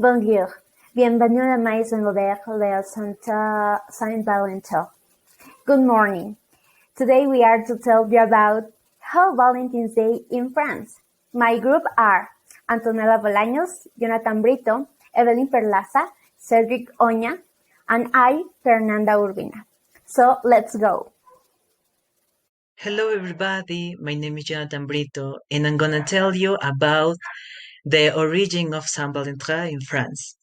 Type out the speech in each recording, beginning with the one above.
Bonjour, bienvenue à la maison ouverte de Saint Valentin. Good morning. Today we are to tell you about how Valentine's Day in France. My group are Antonella Bolaños, Jonathan Brito, Evelyn Perlaza, Cedric Oña, and I, Fernanda Urbina. So let's go. Hello everybody, my name is Jonathan Brito and I'm gonna tell you about the origin of Saint Valentin in France.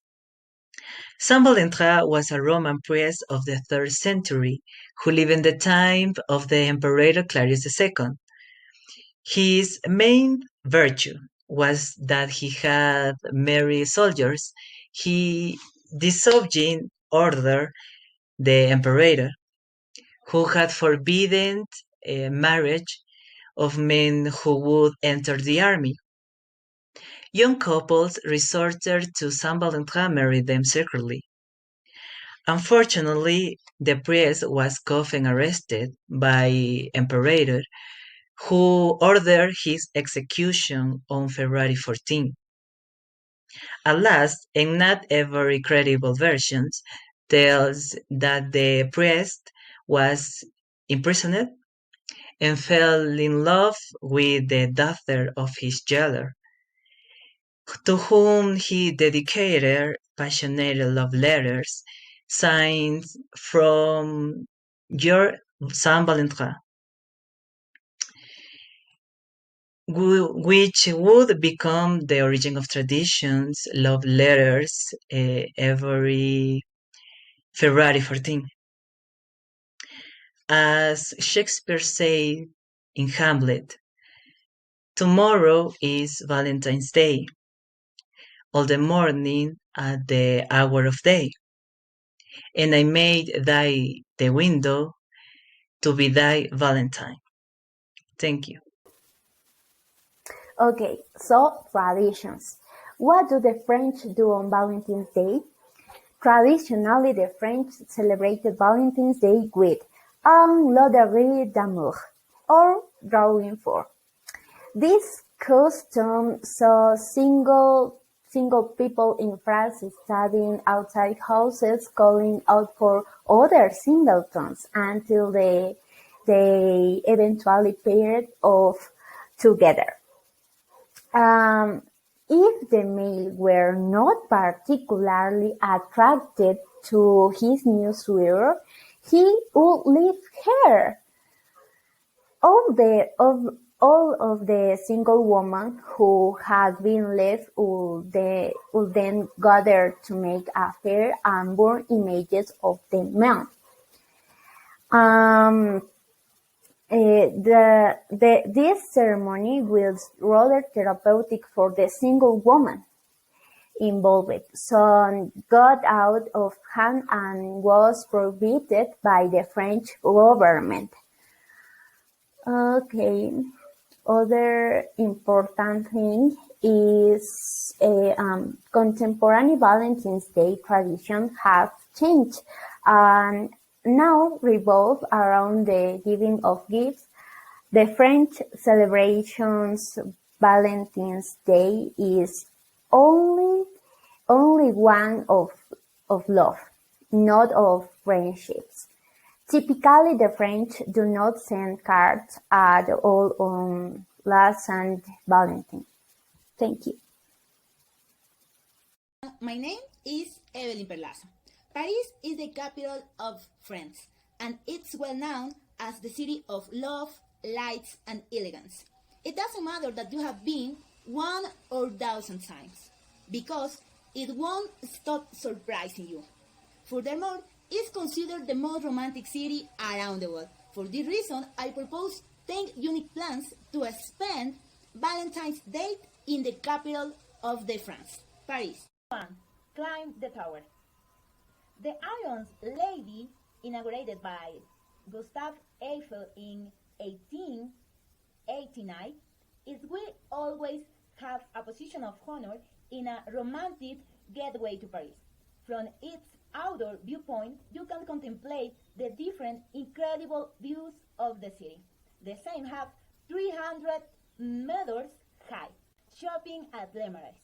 Saint Valentin was a Roman priest of the 3rd century who lived in the time of the Emperor Claudius II. His main virtue was that he had married soldiers. He disobeyed order the emperor who had forbidden marriage of men who would enter the army. Young couples resorted to Saint Valentin to marry them secretly. Unfortunately, the priest was caught and arrested by Emperor, who ordered his execution on February 14. At last, and not every credible version tells that the priest was imprisoned and fell in love with the daughter of his jailer, to whom he dedicated passionate love letters signed from your Saint Valentin, which would become the origin of traditions, love letters every February 14. As Shakespeare said in Hamlet, tomorrow is Valentine's Day, all the morning at the hour of day, and I made thy the window to be thy Valentine. Thank you. Okay, so traditions. What do the French do on Valentine's Day? Traditionally, the French celebrated Valentine's Day with un loterie d'amour, or drawing for. This custom saw single people in France standing outside houses calling out for other singletons until they eventually paired off together. If the male were not particularly attracted to his new suitor, he would leave her. All of the single women who had been left would then gather to make a fair and burn images of the man. This ceremony was rather therapeutic for the single woman involved, so got out of hand and was prohibited by the French government. Okay, other important thing is contemporary Valentine's Day traditions have changed and now revolve around the giving of gifts. The French celebrations Valentine's Day is only one of love, not of friendships. Typically, the French do not send cards at all on La Saint Valentin. Thank you. My name is Evelyn Perlaza. Paris is the capital of France, and it's well known as the city of love, lights, and elegance. It doesn't matter that you have been 1,000 times, because it won't stop surprising you. Furthermore, it's considered the most romantic city around the world. For this reason, I propose 10 unique plans to spend Valentine's Day in the capital of the France, Paris. 1. Climb the tower. The Iron Lady, inaugurated by Gustave Eiffel in 1889, it will always have a position of honor in a romantic gateway to Paris. From its outdoor viewpoint, you can contemplate the different incredible views of the city. The same have 300 meters high. Shopping at Le Marais.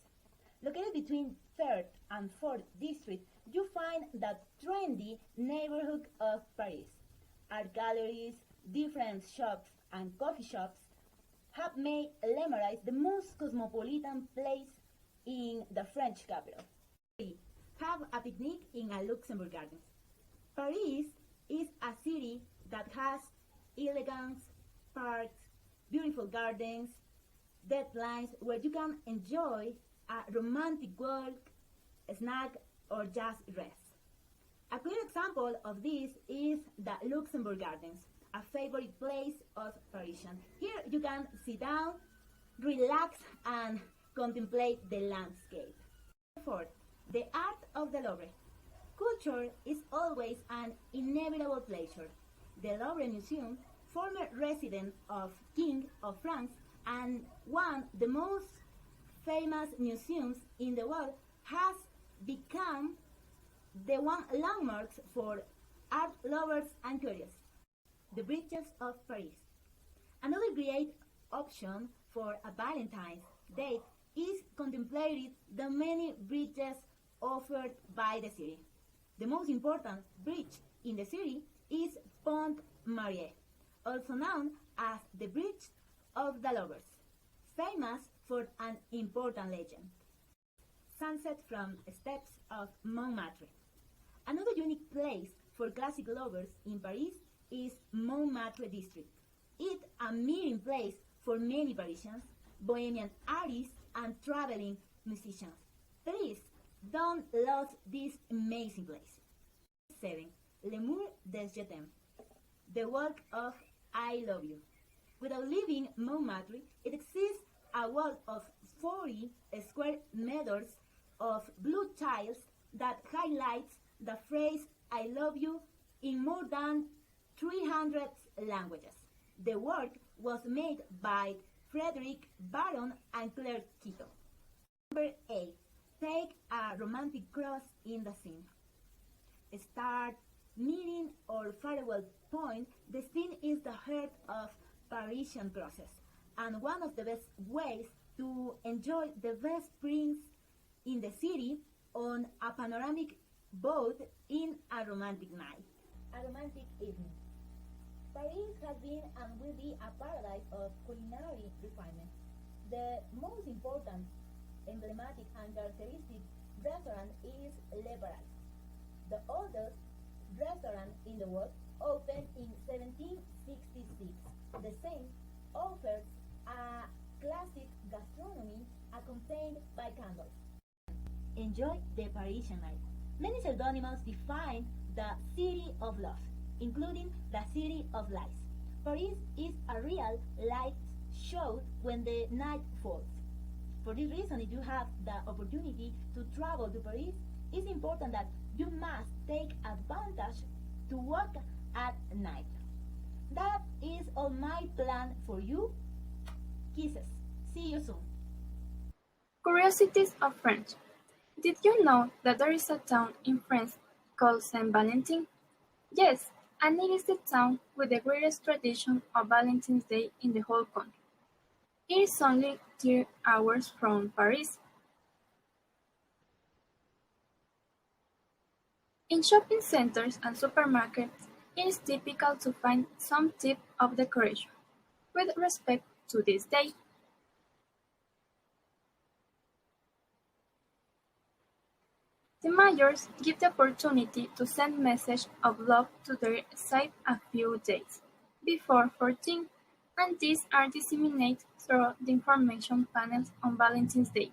Located between 3rd and 4th District, you find the trendy neighborhood of Paris. Art galleries, different shops, and coffee shops have made Le Marais the most cosmopolitan place in the French capital. Have a picnic in a Luxembourg Gardens. Paris is a city that has elegance, parks, beautiful gardens, deadlines where you can enjoy a romantic walk, a snack, or just rest. A clear example of this is the Luxembourg Gardens, a favorite place of Parisians. Here you can sit down, relax, and contemplate the landscape. Fourth, the art of the Louvre. Culture is always an inevitable pleasure. The Louvre Museum, former residence of King of France and one of the most famous museums in the world, has become the one landmarks for art lovers and curious. The bridges of Paris. Another great option for a Valentine's date is contemplating the many bridges offered by the city. The most important bridge in the city is Pont Marie, also known as the Bridge of the Lovers, famous for an important legend. Sunset from steps of Montmartre. Another unique place for classic lovers in Paris is Montmartre district. It's a meeting place for many Parisians, bohemian artists, and traveling musicians. Please don't lose this amazing place. 7. Le Mur des Je t'aime, the walk of I love you. Without leaving Montmartre, it exists a wall of 40 square meters of blue tiles that highlights the phrase I love you in more than 300 languages. The work was made by Frederick Baron and Claire Quito. Number 8. Take a romantic cross in the scene. Start, meeting, or farewell point. The scene is the heart of Parisian crosses and one of the best ways to enjoy the best prints in the city on a panoramic boat in a romantic night. A romantic evening. Paris has been and will be a paradise of culinary refinement. The most important, emblematic, and characteristic restaurant is Le Barais, the oldest restaurant in the world, opened in 1766. The same offers a classic gastronomy accompanied by candles. Enjoy the Parisian night. Many pseudonyms define the city of love, including the city of lights. Paris is a real light show when the night falls. For this reason, if you have the opportunity to travel to Paris, it's important that you must take advantage to walk at night. That is all my plan for you. Kisses. See you soon. Curiosities of French. Did you know that there is a town in France called Saint Valentine? Yes, and it is the town with the greatest tradition of Valentine's Day in the whole country. It is only 3 hours from Paris. In shopping centers and supermarkets, it is typical to find some type of decoration with respect to this day. The majors give the opportunity to send messages of love to their side a few days before 14, and these are disseminated through the information panels on Valentine's Day.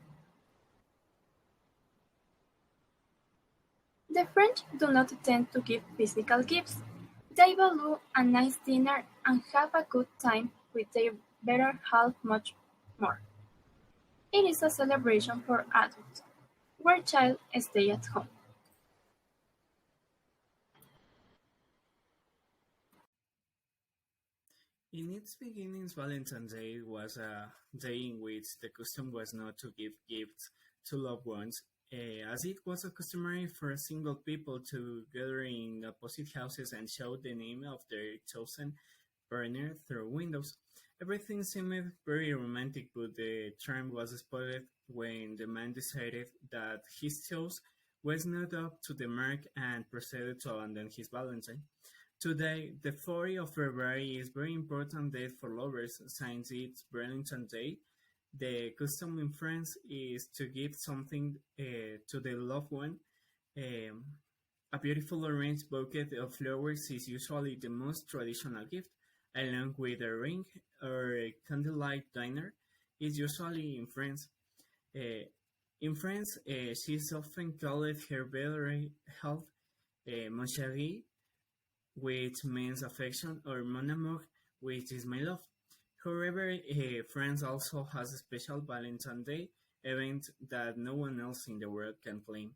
The French do not tend to give physical gifts. They value a nice dinner and have a good time with their better half much more. It is a celebration for adults, where child stay at home. In its beginnings, Valentine's Day was a day in which the custom was not to give gifts to loved ones, as it was customary for single people to gather in opposite houses and shout the name of their chosen partner through windows. Everything seemed very romantic, but the charm was spoiled when the man decided that his toast was not up to the mark and proceeded to abandon his Valentine. Today, the 4th of February is very important date for lovers since it's Valentine's Day. The custom in France is to give something to the loved one. Um, a beautiful arranged bouquet of flowers is usually the most traditional gift, along with a ring or a candlelight dinner. Is usually in France. Uh, in France, she is often called her better half, mon chéri, which means affection, or mon amour, which is my love. However, France also has a special Valentine's Day event that no one else in the world can claim.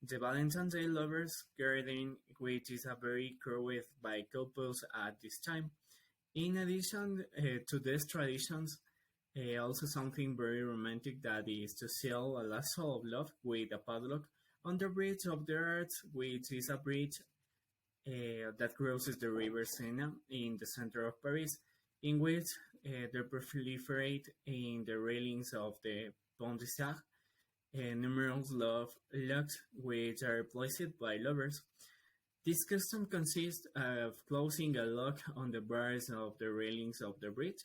The Valentine's Day Lovers Gathering, which is a very crowded by couples at this time. In addition to these traditions, also something very romantic that is to seal a lasso of love with a padlock on the bridge of the arts, which is a bridge that crosses the river Sena in the center of Paris, in which they proliferate in the railings of the Pont des Arts numerous love locks which are placed by lovers. This custom consists of closing a lock on the bars of the railings of the bridge,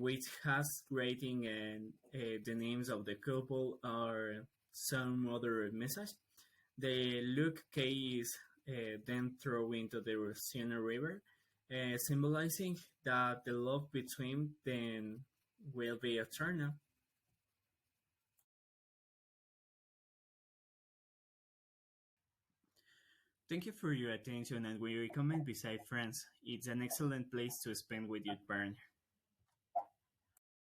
which has writing and the names of the couple or some other message. The lock key is then thrown into the Siena River, symbolizing that the love between them will be eternal. Thank you for your attention, and we recommend Beside France. It's an excellent place to spend with your partner.